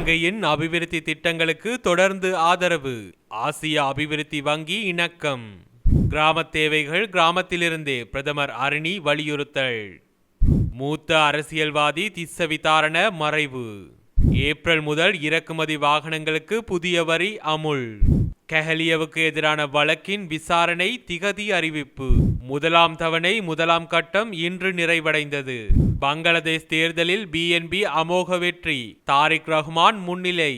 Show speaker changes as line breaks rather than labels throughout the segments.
இலங்கையின் அபிவிருத்தி திட்டங்களுக்கு தொடர்ந்து ஆதரவு. ஆசிய அபிவிருத்தி வங்கி இணக்கம். கிராம தேவைகள் கிராமத்திலிருந்தே பிரதமர் அருணி வலியுறுத்தல். மூத்த அரசியல்வாதி திஸ்ஸ விதாரண மறைவு. ஏப்ரல் முதல் இறக்குமதி வாகனங்களுக்கு புதிய வரி அமுல். கெஹலியவுக்கு எதிரான வழக்கின் விசாரணை திகதி அறிவிப்பு. முதலாம் தவணை முதலாம் கட்டம் இன்று நிறைவடைந்தது. பங்களாதேஷ் தேர்தலில் பிஎன்பி அமோக வெற்றி. தாரிக் ரஹ்மான் முன்னிலை.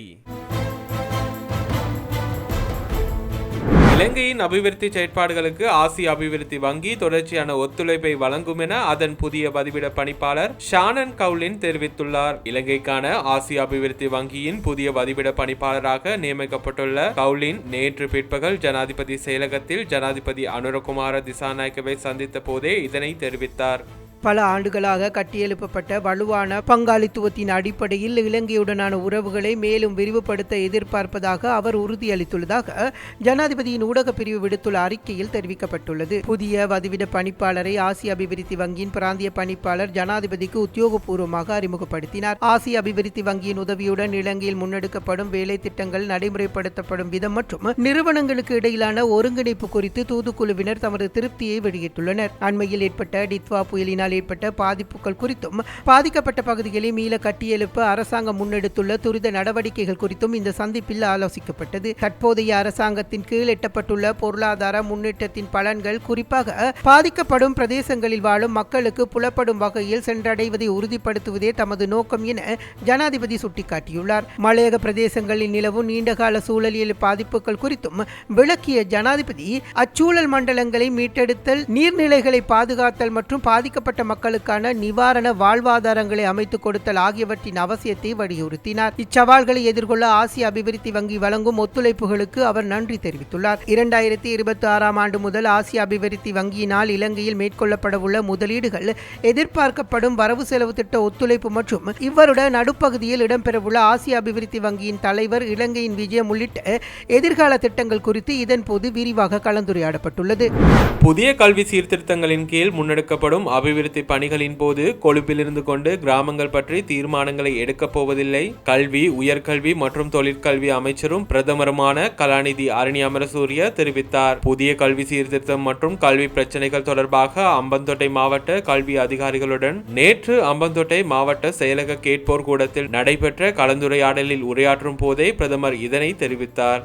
இலங்கையின் அபிவிருத்தி செயற்பாடுகளுக்கு ஆசிய அபிவிருத்தி வங்கி தொடர்ச்சியான ஒத்துழைப்பை வழங்கும் என அதன் புதிய பதிவிட பணிப்பாளர் ஷானன் கவுலின் தெரிவித்துள்ளார். இலங்கைக்கான ஆசிய அபிவிருத்தி வங்கியின் புதிய பதிவிட பணிப்பாளராக நியமிக்கப்பட்டுள்ள கவுலின் நேற்று பிற்பகல் ஜனாதிபதி செயலகத்தில் ஜனாதிபதி அனுரகுமார திசாநாயக்கவை சந்தித்த போதே இதனை தெரிவித்தார்.
பல ஆண்டுகளாக கட்டியெழுப்பப்பட்ட வலுவான பங்காளித்துவத்தின் அடிப்படையில் இலங்கையுடனான உறவுகளை மேலும் விரிவுபடுத்த எதிர்பார்ப்பதாக அவர் உறுதியளித்துள்ளதாக ஜனாதிபதியின் ஊடக பிரிவு விடுத்துள்ள அறிக்கையில் தெரிவிக்கப்பட்டுள்ளது. புதிய வதிவிட பணிப்பாளரை ஆசிய அபிவிருத்தி வங்கியின் பிராந்திய பணிப்பாளர் ஜனாதிபதிக்கு உத்தியோகபூர்வமாக அறிமுகப்படுத்தினார். ஆசிய அபிவிருத்தி வங்கியின் உதவியுடன் இலங்கையில் முன்னெடுக்கப்படும் வேலை திட்டங்கள் நடைமுறைப்படுத்தப்படும் விதம் மற்றும் நிறுவனங்களுக்கு இடையிலான ஒருங்கிணைப்பு குறித்து தூதுக்குழுவினர் தமது திருப்தியை வெளியிட்டுள்ளனர். அண்மையில் ஏற்பட்ட டித்வா புயலினால் ஏற்பட்ட பாதிப்புகள் குறித்தும் பாதிக்கப்பட்ட பகுதிகளை மீள கட்டியெழுப்ப அரசாங்கம் முன்னெடுத்துள்ள துரித நடவடிக்கைகள் குறித்தும் இந்த சந்திப்பில் ஆலோசிக்கப்பட்டது. தற்போதைய அரசாங்கத்தின் கீழ் எட்டப்பட்டுள்ள பொருளாதார முன்னேற்றத்தின் பலன்கள் குறிப்பாக பாதிக்கப்படும் பிரதேசங்களில் வாழும் மக்களுக்கு புலப்படும் வகையில் சென்றடைவதை உறுதிப்படுத்துவதே தமது நோக்கம் என ஜனாதிபதி சுட்டிக்காட்டியுள்ளார். மலையக பிரதேசங்களில் நிலவும் நீண்டகால சூழலியல் பாதிப்புகள் குறித்தும் விளக்கிய ஜனாதிபதி அச்சூழல் மண்டலங்களை மீட்டெடுத்தல், நீர்நிலைகளை பாதுகாத்தல் மற்றும் பாதிக்கப்பட்ட மக்களுக்கான நிவாரண வாழ்வாதாரங்களை அமைத்துக் கொடுத்தல் ஆகியவற்றின் அவசியத்தை வலியுறுத்தினார். இச்சவால்களை எதிர்கொள்ள ஆசிய அபிவிருத்தி வங்கி வழங்கும் ஒத்துழைப்புகளுக்கு அவர் நன்றி தெரிவித்துள்ளார். 2026 ஆண்டு முதல் ஆசிய அபிவிருத்தி வங்கியினால் இலங்கையில் மேற்கொள்ளப்படவுள்ள முதலீடுகள், எதிர்பார்க்கப்படும் வரவு செலவு திட்ட ஒத்துழைப்பு மற்றும் இவருட நடுப்பகுதியில் இடம்பெறவுள்ள ஆசிய அபிவிருத்தி வங்கியின் தலைவர் இலங்கையின் விஜயம் உள்ளிட்ட எதிர்கால திட்டங்கள் குறித்து இதன்போது விரிவாக கலந்துரையாடப்பட்டுள்ளது.
புதிய கல்வி சீர்திருத்தங்களின் கீழ் முன்னெடுக்கப்படும் அபிவிருத்தி பணிகளின் போது கொழும்பில் இருந்து கொண்டு கிராமங்கள் பற்றி தீர்மானங்களை எடுக்கப் போவதில்லை. கல்வி, உயர்கல்வி மற்றும் தொழிற்கல்வி அமைச்சரும் பிரதமருமான கலாநிதி அருணி அமரசூரிய தெரிவித்தார். புதிய கல்வி சீர்திருத்தம் மற்றும் கல்வி பிரச்சினைகள் தொடர்பாக அம்பந்தோட்டை மாவட்ட கல்வி அதிகாரிகளுடன் நேற்று அம்பந்தோட்டை மாவட்ட செயலக கேட்போர் கூடத்தில் நடைபெற்ற கலந்துரையாடலில் உரையாற்றும் போதே பிரதமர் இதனை தெரிவித்தார்.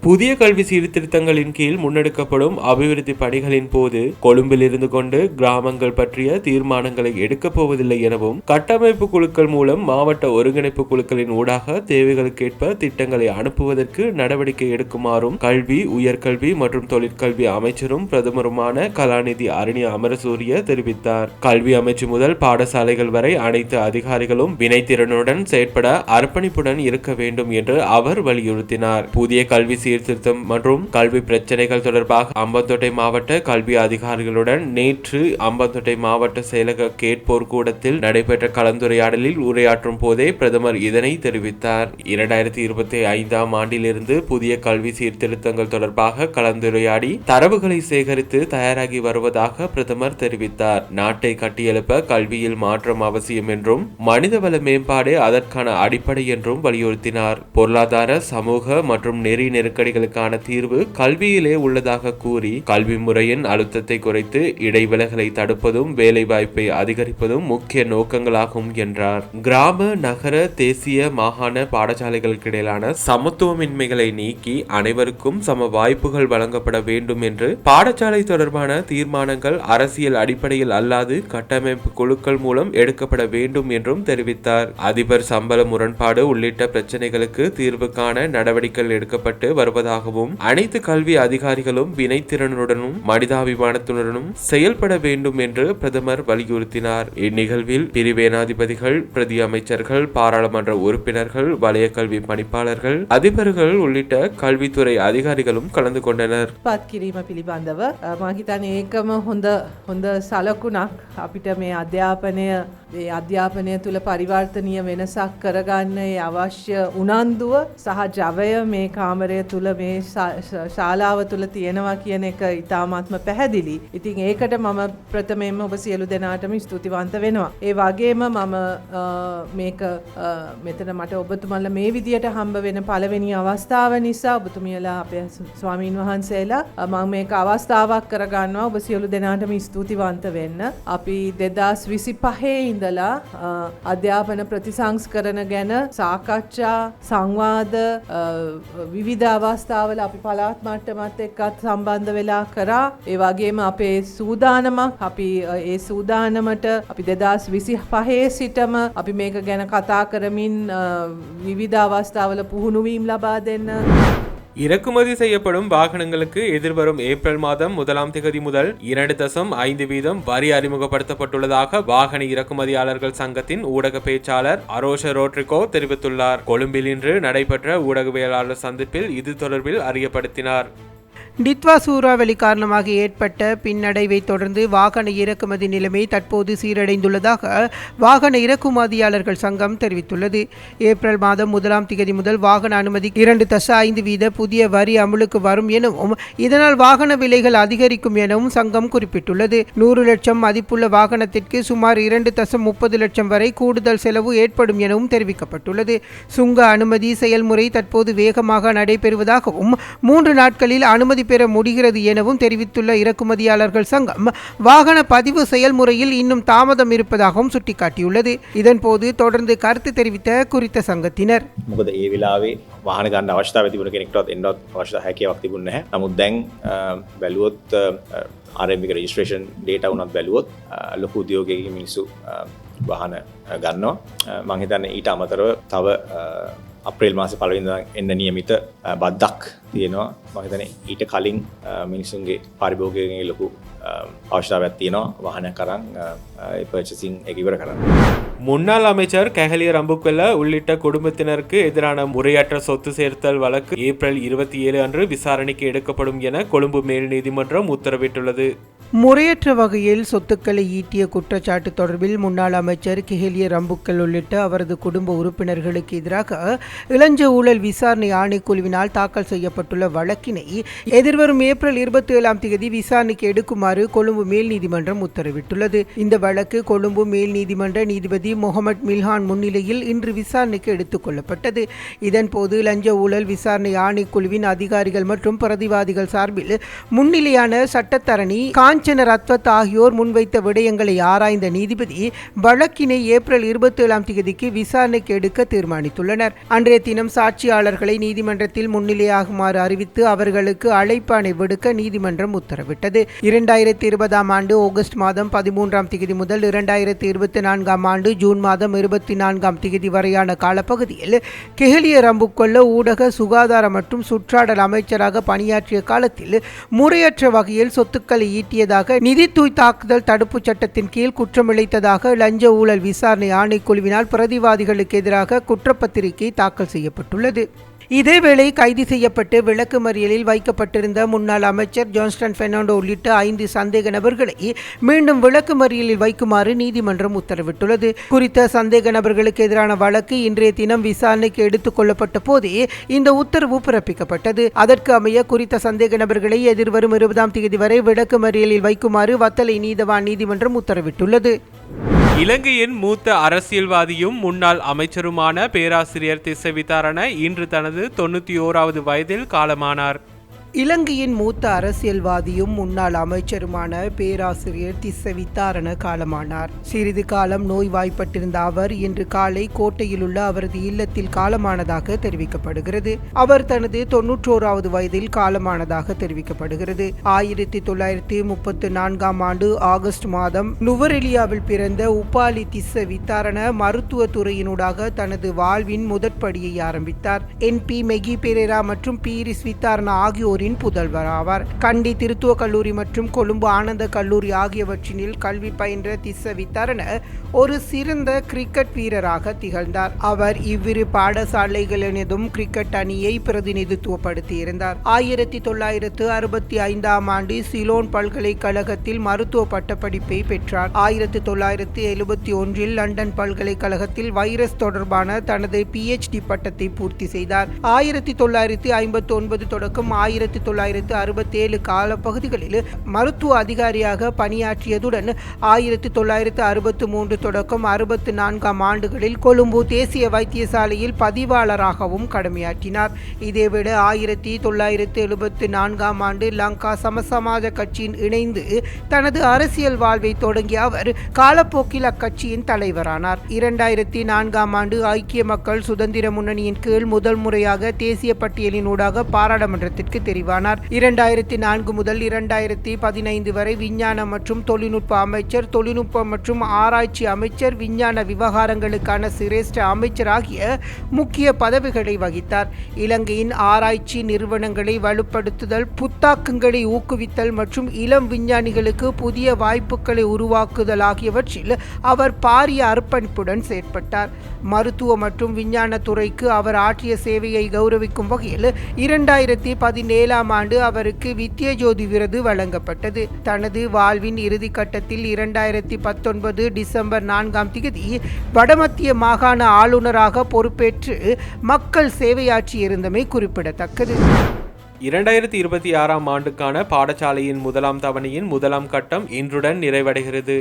புதிய கல்வி சீர்திருத்தங்களின் கீழ் முன்னெடுக்கப்படும் அபிவிருத்தி பணிகளின் போது கொழும்பில் இருந்து கொண்டு கிராமங்கள் பற்றிய தீர்மானங்களை எடுக்கப் போவதில்லை எனவும், கட்டமைப்பு குழுக்கள் மூலம் மாவட்ட ஒருங்கிணைப்பு குழுக்களின் ஊடாக தேவைகளுக்கேற்ப திட்டங்களை அனுப்புவதற்கு நடவடிக்கை எடுக்குமாறும் கல்வி, உயர்கல்வி மற்றும் தொழிற்கல்வி அமைச்சரும் பிரதமருமான கலாநிதி அருணி அமரசூரிய தெரிவித்தார். கல்வி அமைச்சு முதல் பாடசாலைகள் வரை அனைத்து அதிகாரிகளும் வினைத்திறனுடன் செயற்பட அர்ப்பணிப்புடன் இருக்க வேண்டும் என்று அவர் வலியுறுத்தினார். புதிய கல்வி சீர்திருத்தம் மற்றும் கல்வி பிரச்சனைகள் தொடர்பாக அம்பந்தோட்டை மாவட்ட கல்வி அதிகாரிகளுடன் நேற்று அம்பந்தோட்டை மாவட்ட செயலக கேட்போர் கூடத்தில் நடைபெற்ற கலந்துரையாடலில் உரையாற்றும் போதே பிரதமர் இதனை தெரிவித்தார். 2025 ஆண்டிலிருந்து புதிய கல்வி சீர்திருத்தங்கள் தொடர்பாக கலந்துரையாடி தரவுகளை சேகரித்து தயாராகி வருவதாக பிரதமர் தெரிவித்தார். நாட்டை கட்டியெழுப்ப கல்வியில் மாற்றம் அவசியம் என்றும், மனிதவள மேம்பாடு அதற்கான அடிப்படை என்றும் வலியுறுத்தினார். பொருளாதார, சமூக மற்றும் நெறி நெருக்கடிகளுக்கான தீர்வு கல்வியிலே உள்ளதாக கூறி, கல்வி முறையின் அழுத்தத்தை குறைத்து இடைவெளிகளை தடுப்பதும் வேலை வாய்ப்பை அதிகரிப்பதும் முக்கிய நோக்கங்களாகும் என்றார். கிராம, நகர, தேசிய, மாகாண பாடசாலைகளுக்கு இடையிலான சமத்துவமின்மைகளை நீக்கி அனைவருக்கும் சம வாய்ப்புகள் வழங்கப்பட வேண்டும் என்று, பாடசாலை தொடர்பான தீர்மானங்கள் அரசியல் அடிப்படையில் அல்லாது கட்டமைப்பு குழுக்கள் மூலம் எடுக்கப்பட வேண்டும் என்றும் தெரிவித்தார். அதிபர் சம்பள முரண்பாடு உள்ளிட்ட பிரச்சனைகளுக்கு தீர்வு காண நடவடிக்கைகள் எடுக்கப்பட்டு வருவதாகவும், அனைத்து கல்வி அதிகாரிகளும் வினைத்திறனுடனும் மனிதாபிமானத்துடனும் செயல்பட வேண்டும் என்று பிரதமர் வலியுறுத்தினார். இந்நிகழ்வில் பிரிவேனாதிபதிகள், பிரதி அமைச்சர்கள், பாராளுமன்ற உறுப்பினர்கள், வலய கல்வி பணிப்பாளர்கள், அதிபர்கள் உள்ளிட்ட கல்வித்துறை அதிகாரிகளும் கலந்து கொண்டனர்.
මම හිතන්නේ ඒකම හොඳ සලකුණක් අපිට මේ අධ්‍යාපනය ඒ අධ්‍යාපනය තුළ පරිවර්තනීය වෙනසක් කරගන්න අවශ්‍ය උනන්දුව සහ ජවය මේ කාමරය තුළ මේ ශාලාව තුළ තියෙනවා කියන එක ඉතාමත්ම පැහැදිලි. ඉතින් ඒකට මම ප්‍රථමයෙන්ම ඔබ සියලු දෙනාටම ස්තුතිවන්ත වෙනවා. ඒ වගේම මම මේක මෙතන මට ඔබතුමන්ලා මේ විදියට හම්බ වෙන පළවෙනි අවස්ථාව නිසා ඔබතුමියලා අපේ ස්වාමීන් වහන්සේලා මම මේක අවස්ථාවක් කරගන්නවා ඔබ සියලු දෙනාටම ස්තුතිවන්ත වෙන්න. අපි 2025 ඉඳලා අධ්‍යාපන ප්‍රතිසංස්කරණ ගැන සාකච්ඡා සංවාද විවිධ අවස්ථාවල අපි පළාත් මට්ටමත් එක්කත් සම්බන්ධ වෙලා කරා. ඒ වගේම අපේ සූදානමක් අපි ඒ සූදානමට අපි 2025 සිටම අපි මේක ගැන කතා කරමින් විවිධ අවස්ථාවල පුහුණුවීම් ලබා දෙන්න.
இறக்குமதி செய்யப்படும் வாகனங்களுக்கு எதிர்வரும் ஏப்ரல் மாதம் 1ஆம் தேதி முதல் 2.5% வரி அறிமுகப்படுத்தப்பட்டுள்ளதாக வாகன இறக்குமதியாளர்கள் சங்கத்தின் ஊடக பேச்சாளர் அரோஷ ரோட்ரிகோ தெரிவித்துள்ளார். கொழும்பில் இன்று நடைபெற்ற ஊடகவியலாளர் சந்திப்பில் இது தொடர்பில் அறியப்படுத்தினார்.
டித்வா சூறாவளி காரணமாக ஏற்பட்ட பின்னடைவை தொடர்ந்து வாகன இறக்குமதி நிலைமை தற்போது சீரடைந்துள்ளதாக வாகன இறக்குமதியாளர்கள் சங்கம் தெரிவித்துள்ளது. ஏப்ரல் மாதம் 1ஆம் தேதி முதல் வாகன அனுமதி 2.5% புதிய வரி அமலுக்கு வரும் எனவும் இதனால் வாகன விலைகள் அதிகரிக்கும் எனவும் சங்கம் குறிப்பிட்டுள்ளது. 100 லட்சம் மதிப்புள்ள வாகனத்திற்கு சுமார் 2.30 லட்சம் வரை கூடுதல் செலவு ஏற்படும் எனவும் தெரிவிக்கப்பட்டுள்ளது. சுங்க அனுமதி செயல்முறை தற்போது வேகமாக நடைபெறுவதாகவும் 3 நாட்களில் அனுமதி பெற முடிகிறது எனவும் தெரிவித்துள்ள இறக்குமதியாளர்கள் சங்கம் வாகன பதிவு செயல்முறையில் இன்னும் தாமதம் இருப்பதாகவும் சுட்டிக்காட்டியுள்ளது. இதன்போது தொடர்ந்து கருத்து தெரிவித்த குறித்த சங்கத்தினர்
මොකද ඒ වෙලාවේ වාහන ගන්න අවශ්‍යතාවය තිබුණ කෙනෙක්ටවත් එන්නවත් අවශ්‍ය හැකියාවක් තිබුණේ නැහැ. නමුත් දැන් බැලුවොත් ආරම්භික රෙජිස්ට්‍රේෂන් ඩේටා උනත් බැලුවොත් ලොකු උද්‍යෝගයකින් මිනිස්සු වාහන ගන්නවා. මම හිතන්නේ ඊට අමතරව තව අප්‍රේල් මාසේ පළවෙනිදා එන්න නියමිත බද්දක් තියෙනවා. මම හිතන්නේ ඊට කලින් මිනිසුන්ගේ පරිභෝගිකයන්ගේ ලොකු අවශ්‍යතාවයක් තියෙනවා වාහනයක් අරන් ඒ පර්චේසින් එක ඉවර කරන්න.
முன்னாள் அமைச்சர் கெஹலிய ரம்புக்வெல்ல உள்ளிட்ட குடும்பத்தினருக்கு எதிரான முறையற்ற சொத்து சேர்த்தல் வழக்கு ஏப்ரல் 27 அன்று விசாரணைக்கு எடுக்கப்படும் என கொழும்பு மேல் நீதிமன்றம் உத்தரவிட்டுள்ளது.
முறையற்ற வகையில் சொத்துக்களை ஈட்டிய குற்றச்சாட்டு தொடர்பில் முன்னாள் அமைச்சர் கெஹலிய ரம்புக்வெல் உள்ளிட்ட அவரது குடும்ப உறுப்பினர்களுக்கு எதிராக இளஞ்ச ஊழல் விசாரணை ஆணைக்குழுவினால் தாக்கல் செய்யப்பட்டுள்ள வழக்கினை எதிர்வரும் ஏப்ரல் 27ஆம் தேதி விசாரணைக்கு எடுக்குமாறு கொழும்பு மேல் நீதிமன்றம் உத்தரவிட்டுள்ளது. இந்த வழக்கு கொழும்பு மேல் நீதிமன்ற நீதிபதி முகமது மில்ஹான் முன்னிலையில் இன்று விசாரணைக்கு எடுத்துக் கொள்ளப்பட்டது. இதன்போது லஞ்ச ஊழல் விசாரணை ஆணைக்குழுவின் அதிகாரிகள் மற்றும் பிரதிவாதிகள் சார்பில் முன்னிலையான சட்டத்தரணி காஞ்சன ரத்வத் ஆகியோர் முன்வைத்த விடயங்களை ஆராய்ந்த நீதிபதி வழக்கினை ஏப்ரல் 27ஆம் தேதிக்கு விசாரணைக்கு எடுக்க தீர்மானித்துள்ளனர். அன்றைய தினம் சாட்சியாளர்களை நீதிமன்றத்தில் முன்னிலையாகுமாறு அறிவித்து அவர்களுக்கு அழைப்பாணை விடுக்க நீதிமன்றம் உத்தரவிட்டது. 2020ஆம் ஆண்டு ஆகஸ்ட் மாதம் 13ஆம் தேதி முதல் 2024ஆம் ஆண்டு ஜூன் மாதம் 24ஆம் தேதி வரையான காலப்பகுதியில் கெஹலிய ரம்புக்வெல்ல ஊடக சுகாதார மற்றும் சுற்றாடல் அமைச்சராக பணியாற்றிய காலத்தில் முறையற்ற வகையில் சொத்துக்களை ஈட்டியதாக நிதித்துய் தாக்குதல் தடுப்பு சட்டத்தின் கீழ் குற்றமிழைத்ததாக லஞ்ச ஊழல் விசாரணை ஆணைக்குழுவினால் பிரதிவாதிகளுக்கு எதிராக குற்றப்பத்திரிகை தாக்கல் செய்யப்பட்டுள்ளது. இதேவேளை கைது செய்யப்பட்டு விளக்குமறியலில் வைக்கப்பட்டிருந்த முன்னாள் அமைச்சர் ஜான்ஸ்டன் பெர்னாண்டோ உள்ளிட்ட 5 சந்தேக நபர்களை மீண்டும் விளக்குமறியலில் வைக்குமாறு நீதிமன்றம் உத்தரவிட்டுள்ளது. குறித்த சந்தேக நபர்களுக்கு எதிரான வழக்கு இன்றைய தினம் விசாரணைக்கு எடுத்துக் கொள்ளப்பட்ட போதே இந்த உத்தரவு பிறப்பிக்கப்பட்டது. அதற்கு அமைய குறித்த சந்தேக நபர்களை எதிர்வரும் 20ஆம் தேதி வரை விளக்குமறியலில் வைக்குமாறு வத்தளை நீதவான் நீதிமன்றம் உத்தரவிட்டுள்ளது.
இலங்கையின் மூத்த அரசியல்வாதியும் முன்னாள் அமைச்சருமான பேராசிரியர் திஸ்ஸ விதாரண இன்று தனது 91வது வயதில் காலமானார்.
இலங்கையின் மூத்த அரசியல்வாதியும் முன்னாள் அமைச்சருமான பேராசிரியர் திஸ்ஸ விதாரண காலமானார். சிறிது காலம் நோய்வாய்ப்பட்டிருந்த அவர் இன்று காலை கோட்டையில் உள்ள அவரது இல்லத்தில் காலமானதாக தெரிவிக்கப்படுகிறது. அவர் தனது 91வது வயதில் காலமானதாக தெரிவிக்கப்படுகிறது. 1934ஆம் ஆண்டு ஆகஸ்ட் மாதம் நுவரெலியாவில் பிறந்த உபாலி திஸ்ஸ விதாரண மருத்துவ துறையினூடாக தனது வாழ்வின் முதற்படியை ஆரம்பித்தார். என்பி மெகி பெரேரா மற்றும் பீரிஸ் விதாரண ஆகியோர் கல்லூரியின் புதல்வர் ஆவார். கண்டி திருத்துவ கல்லூரி மற்றும் கொழும்பு ஆனந்த கல்லூரி ஆகியவற்றினில் கல்வி பயின்ற திஸ்ஸ வித்தரண ஒரு சிறந்த கிரிக்கெட் வீரராக திகழ்ந்தார். அவர் இவ்விரு பாடசாலைகளினதும் கிரிக்கெட் அணியை பிரதிநிதித்துவப்படுத்தியிருந்தார். 1965 ஆண்டு சிலோன் பல்கலைக்கழகத்தில் மருத்துவ பட்டப்படிப்பை பெற்றார். 1971 லண்டன் பல்கலைக்கழகத்தில் வைரஸ் தொடர்பான தனது PhD பட்டத்தை பூர்த்தி செய்தார். 1959 தொடக்கம் 1967 காலப்பகுதிகளில் மருத்துவ அதிகாரியாக பணியாற்றியதுடன் 1963 தொடக்கம் 64 ஆண்டுகளில் கொழும்பு தேசிய வைத்தியசாலையில் பதிவாளராகவும் கடமையாற்றினார். இதேவேளை 1974 ஆண்டு லங்கா சமசமாஜ கட்சியின் இணைந்து தனது அரசியல் வாழ்வை தொடங்கிய அவர் காலப்போக்கில் அக்கட்சியின் தலைவரானார். 2004 ஆண்டு ஐக்கிய மக்கள் சுதந்திர முன்னணியின் கீழ் முதல் முறையாக தேசிய பட்டியலின் ஊடாக பாராளுமன்றத்திற்கு தெரிவானார். 2004 முதல் 2015 வரை விஞ்ஞான மற்றும் தொழில்நுட்ப அமைச்சர், தொழில்நுட்ப மற்றும் ஆராய்ச்சி அமைச்சர், விஞ்ஞான விவகாரங்களுக்கான சிரேஷ்ட அமைச்சர் ஆகிய முக்கிய பதவிகளை வகித்தார். இலங்கையின் ஆராய்ச்சி நிறுவனங்களை வலுப்படுத்துதல், புத்தாக்கங்களை ஊக்குவித்தல் மற்றும் இளம் விஞ்ஞானிகளுக்கு புதிய வாய்ப்புகளை உருவாக்குதல் ஆகியவற்றில் அவர் பாரிய அர்ப்பணிப்புடன் செயற்பட்டார். மருத்துவ மற்றும் விஞ்ஞான துறைக்கு அவர் ஆற்றிய சேவையை கௌரவிக்கும் வகையில் 2017 ஆண்டு அவருக்கு வித்யஜோதி விருது வழங்கப்பட்டது. தனது வாழ்வின் இறுதி கட்டத்தில் 2019 டிசம்பர் 4 வடமத்திய மாகாண ஆளுநராக பொறுப்பேற்று மக்கள் சேவையாற்றியிருந்தமை குறிப்பிடத்தக்கது.
2026 ஆண்டுக்கான பாடசாலையின் முதலாம் தவணையின் முதலாம் கட்டம் இன்றுடன் நிறைவடைகிறது.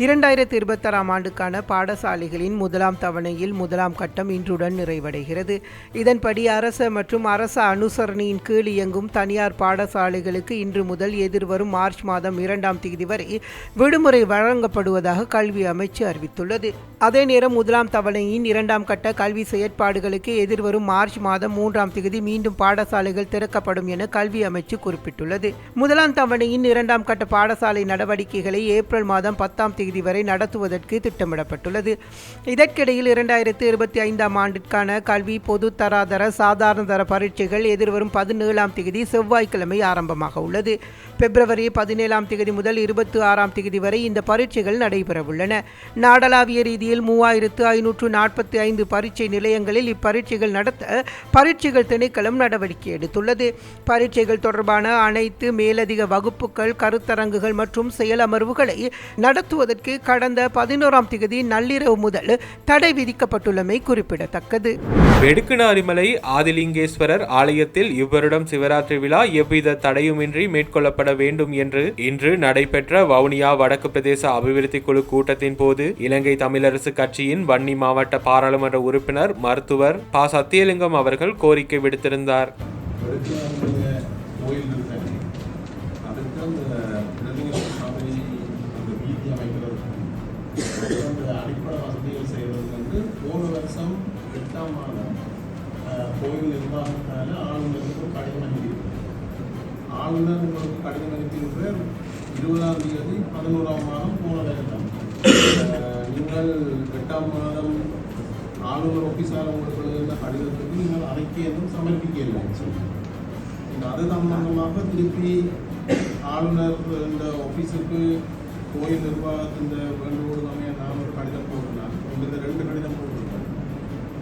2026 ஆண்டுக்கான பாடசாலைகளின் முதலாம் தவணையில் முதலாம் கட்டம் இன்றுடன் நிறைவடைகிறது. இதன்படி அரச மற்றும் அரச அனுசரணையின் கீழ் இயங்கும் தனியார் பாடசாலைகளுக்கு இன்று முதல் எதிர்வரும் மார்ச் மாதம் 2 வரை விடுமுறை வழங்கப்படுவதாக கல்வி அமைச்சு அறிவித்துள்ளது. அதே நேரம் முதலாம் தவணையின் 2ஆம் கட்ட கல்வி செயற்பாடுகளுக்கு எதிர்வரும் மார்ச் மாதம் 3 மீண்டும் பாடசாலைகள் திறக்கப்படும் என கல்வி அமைச்சு குறிப்பிட்டுள்ளது. முதலாம் தவணையின் 2ஆம் கட்ட பாடசாலை நடவடிக்கைகளை ஏப்ரல் மாதம் 10 வரை நடத்துவதற்கு திட்டமிடப்பட்டுள்ளது. இதற்கிடையில் 2025 ஆண்டிற்கான கல்வி பொது தராதர சாதாரண தர பரீட்சைகள் எதிர்வரும் 17 செவ்வாய்க்கிழமை ஆரம்பமாக உள்ளது. பிப்ரவரி 17 முதல் 26 வரை இந்த பரீட்சைகள் நடைபெறவுள்ளன. நாடளாவிய ரீதியில் 3545 பரீட்சை நிலையங்களில் இப்பரீட்சைகள் நடத்த பரீட்சைகள் திணைக்களம் நடவடிக்கை எடுத்துள்ளது. பரீட்சைகள் தொடர்பான அனைத்து மேலதிக வகுப்புகள், கருத்தரங்குகள் மற்றும் செயலமர்வுகளை நடத்துவதற்கு கடந்த 11 நள்ளிரவு முதல் தடை விதிக்கப்பட்டுள்ளமை குறிப்பிடத்தக்கது.
வெடுக்குநாரிமலை ஆதிலிங்கேஸ்வரர் ஆலயத்தில் இவ்வருடம் சிவராத்திரி விழா எவ்வித தடையுமின்றி மேற்கொள்ளப்பட வேண்டும் என்று இன்று நடைபெற்ற வவுனியா வடக்கு பிரதேச அபிவிருத்தி குழு கூட்டத்தின் போது இலங்கை தமிழரசு கட்சியின் வன்னி மாவட்ட பாராளுமன்ற உறுப்பினர் மருத்துவர் ப. சத்தியலிங்கம் அவர்கள் கோரிக்கை விடுத்திருந்தார்.
அடிப்படை வசதிகள் செய்வதற்கு வந்து போன வருஷம் 8ஆம் மாதம் கோயில் நிர்வாகத்தால் ஆளுநருக்கு கடிதம் அனுப்பியிருக்கிறார். ஆளுநர் உங்களுக்கு கடிதம் அனுப்பியிருக்கிற 20ஆம் தேதி 11ஆம் மாதம் போன வருடம் நீங்கள் 8ஆம் மாதம் ஆளுநர் ஆஃபீஸால் உங்களுக்கு எழுதின கடிதத்துக்கு நீங்கள் அறிக்கை எதுவும் சமர்ப்பிக்கவில்லை. அது சம்பந்தமாக திருப்பி ஆளுநர் இந்த ஆஃபீஸுக்கு கோயில் நிர்வாகத்தின் வேண்டுகோள் அமைய நான் ஒரு கடிதம் போட்டிருந்தேன். உங்களுக்கு 2 கடிதம் போட்டிருக்கேன்.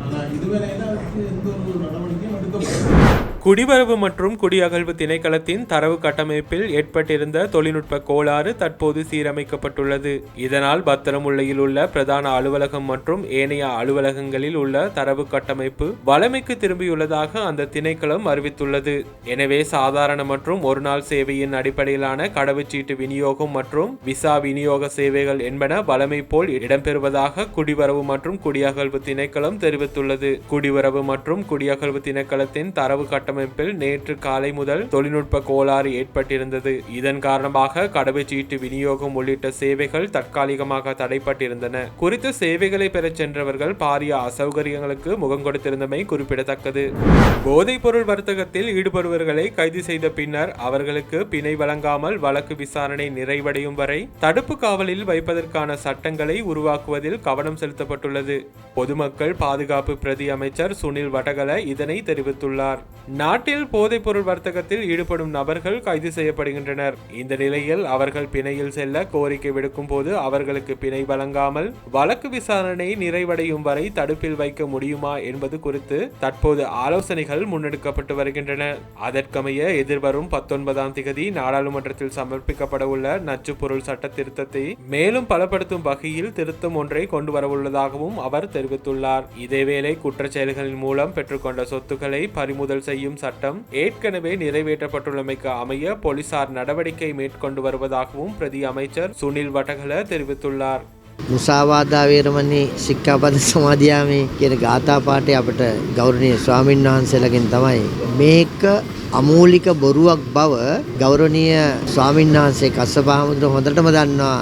ஆனால் இதுவரையில் அதுக்கு எந்த ஒரு நடவடிக்கையும் எடுக்கப்படவில்லை.
குடிவரவு மற்றும் குடியகழ்வு திணைக்களத்தின் தரவு கட்டமைப்பில் ஏற்பட்டிருந்த தொழில்நுட்ப கோளாறு தற்போது சீரமைக்கப்பட்டுள்ளது. இதனால் பத்திரமுல்லையில் உள்ள பிரதான அலுவலகம் மற்றும் ஏனைய அலுவலகங்களில் உள்ள தரவு கட்டமைப்பு வழமைக்கு திரும்பியுள்ளதாக அந்த திணைக்களம் அறிவித்துள்ளது. எனவே சாதாரண மற்றும் ஒருநாள் சேவையின் அடிப்படையிலான கடவுச்சீட்டு விநியோகம் மற்றும் விசா விநியோக சேவைகள் என்பன வழமை போல் இடம்பெறுவதாக குடிவரவு மற்றும் குடியகழ்வு திணைக்களம் தெரிவித்துள்ளது. குடிவரவு மற்றும் குடியகழ்வு திணைக்களத்தின் தரவு கட்டமைப்பில் நேற்று காலை முதல் தொழில்நுட்ப கோளாறு ஏற்பட்டிருந்தது. இதன் காரணமாக கடவுச்சீட்டு விநியோகம் உள்ளிட்ட சேவைகள் தற்காலிகமாக தடைப்பட்டிருந்தன. குறித்த சேவைகளை பெறச் சென்றவர்கள் பாரிய அசௌகரியங்களுக்கு முகம் கொடுத்திருந்தமை குறிப்பிடத்தக்கது. போதைப் பொருள் வர்த்தகத்தில் ஈடுபடுபவர்களை கைது செய்த பின்னர் அவர்களுக்கு பிணை வழங்காமல் வழக்கு விசாரணை நிறைவடையும் வரை தடுப்பு காவலில் வைப்பதற்கான சட்டங்களை உருவாக்குவதில் கவனம் செலுத்தப்பட்டுள்ளது. பொதுமக்கள் பாதுகாப்பு பிரதி அமைச்சர் சுனில் வடகல இதனை தெரிவித்துள்ளார். நாட்டில் போதைப்பொருள் வர்த்தகத்தில் ஈடுபடும் நபர்கள் கைது செய்யப்படுகின்றனர். இந்த நிலையில் அவர்கள் பிணையில் செல்ல கோரிக்கை விடுக்கும் போது அவர்களுக்கு பிணை வழங்காமல் வழக்கு விசாரணை நிறைவடையும் வரை தடுப்பில் வைக்க முடியுமா என்பது குறித்து தற்போது ஆலோசனைகள் முன்னெடுக்கப்பட்டு வருகின்றன. அதற்கமைய எதிர்வரும் 19ஆம் திகதி நாடாளுமன்றத்தில் சமர்ப்பிக்கப்பட உள்ள நச்சுப் பொருள் சட்ட திருத்தத்தை மேலும் பலப்படுத்தும் வகையில் திருத்தம் ஒன்றை கொண்டு வரவுள்ளதாகவும் அவர் தெரிவித்துள்ளார். இதேவேளை குற்றச் செயல்களின் மூலம் பெற்றுக்கொண்ட சொத்துக்களை பறிமுதல் செய்யும் சட்டம் ஏற்கனவே நிறைவேற்றப்பட்டுள்ளமைக்கு அமைய போலீசார் நடவடிக்கை மேற்கொண்டு வருவதாகவும் பிரதி அமைச்சர் சுனில் வட்டகல தெரிவித்துள்ளார்.
මුසාවාදා වේරමණී සික්ඛාපද සමාදියාමේ කියන ගාථා පාඨය අපට ගෞරවනීය ස්වාමීන් වහන්සේලාගෙන් තමයි මේක අමූලික බොරුවක් බව ගෞරවනීය ස්වාමීන් වහන්සේ කස්සප හාමුදුරුවෝ හොඳටම දන්නවා.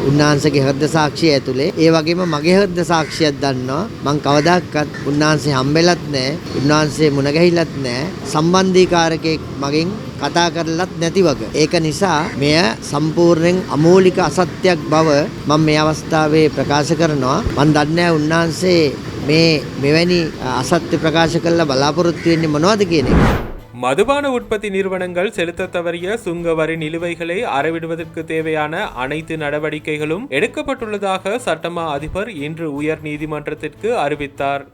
උන්වහන්සේගේ හෘද සාක්ෂිය ඇතුලේ ඒ වගේම මගේ හෘද සාක්ෂියක් දන්නවා. මං කවදාකවත් උන්වහන්සේ හම්බෙලත් නැහැ. උන්වහන්සේ මුණ ගැහිලත් නැහැ. සම්බන්ධීකාරකෙක් මගෙන් කතා කරලත් නැති වගේ. ඒක නිසා මෙය සම්පූර්ණයෙන් අමූලික අසත්‍යයක් බව මම මේ අවස්ථාවේ ප්‍රකාශ කරනවා. මම දන්නේ උන්වහන්සේ මෙවැනි අසත්‍ය ප්‍රකාශ කළා බලාපොරොත්තු වෙන්නේ මොනවද කියන එක.
மதுபான உற்பத்தி நிறுவனங்கள் செலுத்த தவறிய சுங்க வரி நிலுவைகளை அறவிடுவதற்கு தேவையான அனைத்து நடவடிக்கைகளும் எடுக்கப்பட்டுள்ளதாக சட்டமா அதிபர் இன்று உயர் நீதிமன்றத்திற்கு அறிவித்தார்.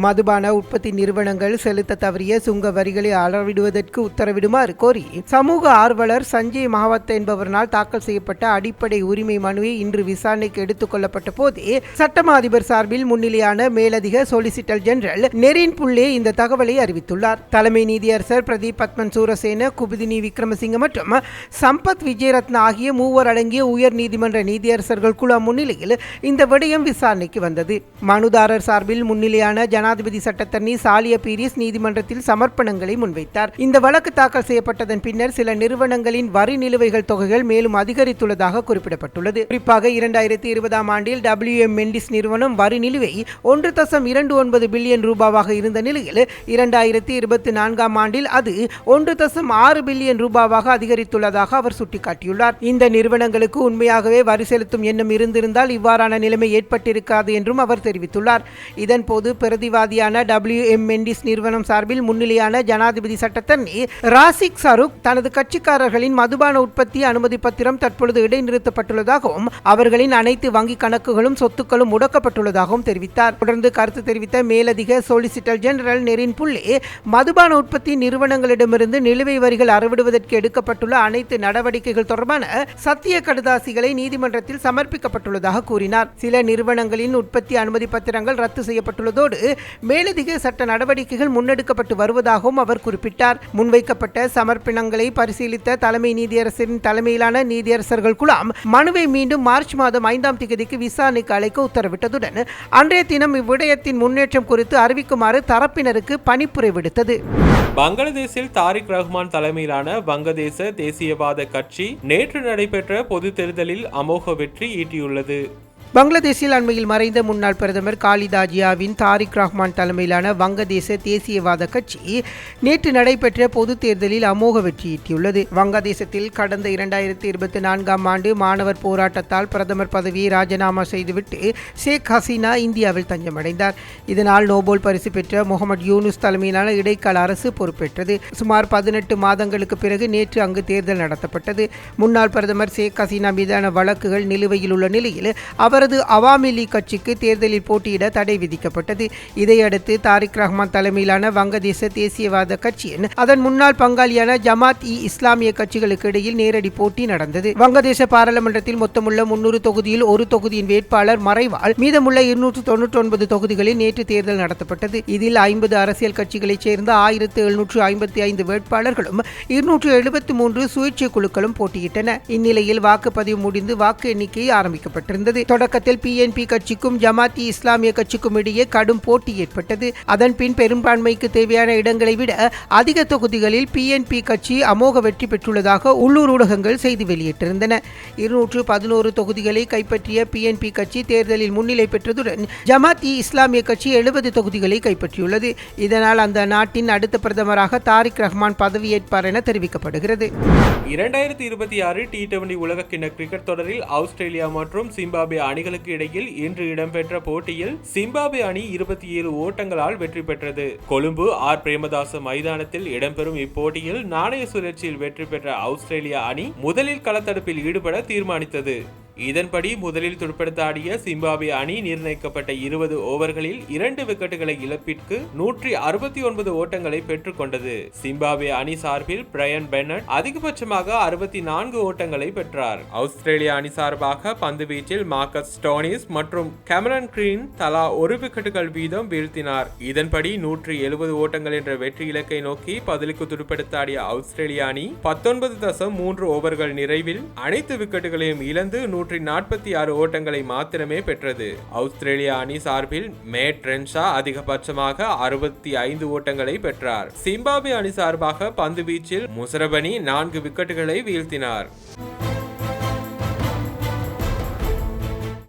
மதுபான உற்பத்தி நிறுவனங்கள் செலுத்த தவறிய சுங்க வரிகளை அளவிடுவதற்கு உத்தரவிடுமாறு கோரி சமூக ஆர்வலர் சஞ்சய் மகாவத் என்பவரால் தாக்கல் செய்யப்பட்ட அடிப்படை உரிமை மனுவை இன்று விசாரணைக்கு எடுத்துக் கொள்ளப்பட்ட போதே சட்டமா அதிபர் சார்பில் முன்னிலையான மேலதிக சொலிசிட்டர் ஜெனரல் நெரின் புல்லே இந்த தகவலை அறிவித்துள்ளார். தலைமை நீதியரசர் பிரதீப் பத்மன் சூரசேன, குபுதினி விக்ரமசிங்க மற்றும் சம்பத் விஜயரத்ன ஆகிய மூவர் அடங்கிய உயர் நீதிமன்ற நீதியரசர்கள் குழு முன்னிலையில் இந்த விடயம் விசாரணைக்கு வந்தது. மனுதாரர் சார்பில் முன்னிலையான ஜனாதிபதி சட்டத்தரணி சாலிய பீரிஸ் நீதிமன்றத்தில் சமர்ப்பணங்களை முன்வைத்தார். இந்த வழக்கு தாக்கல் செய்யப்பட்டதன் பின்னர் சில நிறுவனங்களின் வரி நிலுவைகள் தொகைகள் மேலும் அதிகரித்துள்ளதாக குறிப்பிடப்பட்டுள்ளது. குறிப்பாக 2020ஆம் ஆண்டில் WM மெண்டிஸ் நிறுவனம் வரி நிலுவை 1.29 பில்லியன் ரூபாவாக இருந்த நிலையில் 2024ஆம் ஆண்டில் அது 1.6 பில்லியன் ரூபாவாக அதிகரித்துள்ளதாக அவர் சுட்டிக்காட்டியுள்ளார். இந்த நிறுவனங்களுக்கு உண்மையாகவே வரி செலுத்தும் எண்ணம் இருந்திருந்தால் இவ்வாறான நிலைமை ஏற்பட்டிருக்காது என்றும் அவர் தெரிவித்துள்ளார். இதன்போது பிரதிவாதியான WM மெண்டிஸ் நிறுவனம் சார்பில் முன்னிலையான ஜனாதிபதி சட்டத்தரணி ராசிக் சருக் தனது கட்சிக்காரர்களின் மதுபான உற்பத்தி அனுமதி பத்திரம் தற்பொழுது இடைநிறுத்தப்பட்டுள்ளதாகவும் அவர்களின் அனைத்து வங்கி கணக்குகளும் சொத்துக்களும் முடக்கப்பட்டுள்ளதாகவும் தெரிவித்தார். தொடர்ந்து கருத்து தெரிவித்த மேலதிக சொலிசிட்டர் ஜெனரல் நெரின் புல்லே மதுபான உற்பத்தி நிறுவனங்களிடமிருந்து நிலுவை வரிகள் அறவிடுவதற்கு எடுக்கப்பட்டுள்ள அனைத்து நடவடிக்கைகள் தொடர்பான சத்திய கடுதாசிகளை நீதிமன்றத்தில் சமர்ப்பிக்கப்பட்டுள்ளதாக கூறினார். சில நிறுவனங்களின் உற்பத்தி அனுமதி பத்திரங்கள் ரத்து செய்யப்பட்டுள்ளதோடு மேலதிக சட்ட நடவடிக்கைகள் முன்னெடுக்கப்பட்டு வருவதாகவும் அவர் குறிப்பிட்டார். முன்வைக்கப்பட்ட சமர்ப்பணங்களை பரிசீலித்த தலைமை நீதியரசரின் தலைமையிலான நீதியரசர்கள் குழாம் மனுவை மீண்டும் மார்ச் மாதம் 5ஆம் தேதிக்கு விசாரணைக்கு அழைக்க உத்தரவிட்டதுடன் அன்றைய தினம் இவ்விடயத்தின் முன்னேற்றம் குறித்து அறிவிக்குமாறு தரப்பினருக்கு பணிப்புரை விடுத்தது.
பங்களாதேஷில் தாரிக் ரஹ்மான் தலைமையிலான வங்கதேச தேசியவாத கட்சி நேற்று நடைபெற்ற பொது தேர்தலில் அமோக வெற்றி ஈட்டியுள்ளது.
பங்களாதேஷில் அண்மையில் மறைந்த முன்னாள் பிரதமர் காலிதா ஜியாவின் தாரிக் ரஹ்மான் தலைமையிலான வங்கதேச தேசியவாத கட்சி நேற்று நடைபெற்ற பொது தேர்தலில் அமோக வெற்றியீட்டியுள்ளது. வங்கதேசத்தில் கடந்த 2024ஆம் ஆண்டு மாணவர் போராட்டத்தால் பிரதமர் பதவியை ராஜினாமா செய்துவிட்டு ஷேக் ஹசீனா இந்தியாவில் தஞ்சமடைந்தார். இதனால் நோபல் பரிசு பெற்ற முகமது யூனுஸ் தலைமையிலான இடைக்கால அரசு பொறுப்பேற்றது. சுமார் 18 மாதங்களுக்கு பிறகு நேற்று அங்கு தேர்தல் நடத்தப்பட்டது. முன்னாள் பிரதமர் ஷேக் ஹசீனா மீதான வழக்குகள் நிலுவையில் உள்ள நிலையில் அவரது அவாமி லீக் கட்சிக்கு தேர்தலில் போட்டியிட தடை விதிக்கப்பட்டது. இதையடுத்து தாரிக் ரஹ்மான் தலைமையிலான வங்கதேச தேசியவாத கட்சியின் அதன் முன்னாள் பங்காளியான ஜமாத் இஸ்லாமிய கட்சிகளுக்கு இடையில் நேரடி போட்டி நடந்தது. வங்கதேச பாராளுமன்றத்தில் மொத்தமுள்ள 300 தொகுதியில் ஒரு தொகுதியின் வேட்பாளர் மறைவால் மீதமுள்ள 299 தொகுதிகளில் நேற்று தேர்தல் நடத்தப்பட்டது. இதில் 50 அரசியல் கட்சிகளைச் சேர்ந்த 1755 வேட்பாளர்களும் 273 சுயேட்சை குழுக்களும் போட்டியிட்டன. இந்நிலையில் வாக்குப்பதிவு முடிந்து வாக்கு எண்ணிக்கை ஆரம்பிக்கப்பட்டிருந்தது. தொடக்கத்தில் PNP கட்சிக்கும் ஜமாத் இஸ்லாமிய கட்சிக்கும் இடையே கடும் போட்டி ஏற்பட்டது. அதன் பின் பெரும்பான்மைக்கு தேவையான இடங்களை விட அதிக தொகுதிகளில் PNP கட்சி அமோக வெற்றி பெற்றுள்ளதாக உள்ளூர் ஊடகங்கள் செய்தி வெளியிட்டிருந்தன. 211 தொகுதிகளை கைப்பற்றிய PNP கட்சி தேர்தலில் முன்னிலை பெற்றதுடன் ஜமாத் இஸ்லாமிய கட்சி 70 தொகுதிகளை கைப்பற்றியுள்ளது. இதனால் அந்த நாட்டின் அடுத்த பிரதமராக தாரிக் ரஹ்மான் பதவியேற்பார் என தெரிவிக்கப்படுகிறது.
2026 T20 உலகக்கிண்ண கிரிக்கெட் தொடரில் ஆஸ்திரேலியா மற்றும் சிம்பாப்வே அணி அணிகளுக்கு இடையில் இன்று இடம்பெற்ற போட்டியில் சிம்பாப்வே அணி 27 ஓட்டங்களால் வெற்றி பெற்றது. கொழும்பு ஆர் பிரேமதாச மைதானத்தில் இடம்பெறும் இப்போட்டியில் நாணய சுழற்சியில் வெற்றி பெற்ற ஆஸ்திரேலியா அணி முதலில் களத்தடுப்பில் ஈடுபட தீர்மானித்தது. இதன்படி முதலில் துடுப்படுத்த ஆடிய சிம்பாப்வே அணி நிர்ணயிக்கப்பட்ட 20 ஓவர்களில் 2 விக்கெட்டுகளை இழப்பிற்கு 169 ஓட்டங்களை பெற்றுக் கொண்டது. சிம்பாப்வே அணி சார்பில் பிரையன் பென்னட் அதிகபட்சமாக 64 ஓட்டங்களை பெற்றார். ஆஸ்திரேலியா அணி சார்பாக பந்து வீச்சில் மார்க்கஸ் ஸ்டோனிஸ் மற்றும் கேமரன் கிரீன் தலா 1 விக்கெட்டுகள் வீதம் வீழ்த்தினார். இதன்படி 170 ஓட்டங்கள் என்ற வெற்றி இலக்கை நோக்கி பதிலுக்கு துடுப்படுத்த ஆடிய ஆஸ்திரேலியா அணி 19.3 ஓவர்கள் நிறைவில் அனைத்து விக்கெட்டுகளையும் இழந்து 146 ஓட்டங்களை மாத்திரமே பெற்றது. ஆஸ்திரேலியா அணி சார்பில் மேட் ரென்ஷா அதிகபட்சமாக 65 ஓட்டங்களை பெற்றார். சிம்பாப்வே அணி சார்பாக பந்து வீச்சில் முசரபனி 4 விக்கெட்டுகளை வீழ்த்தினார்.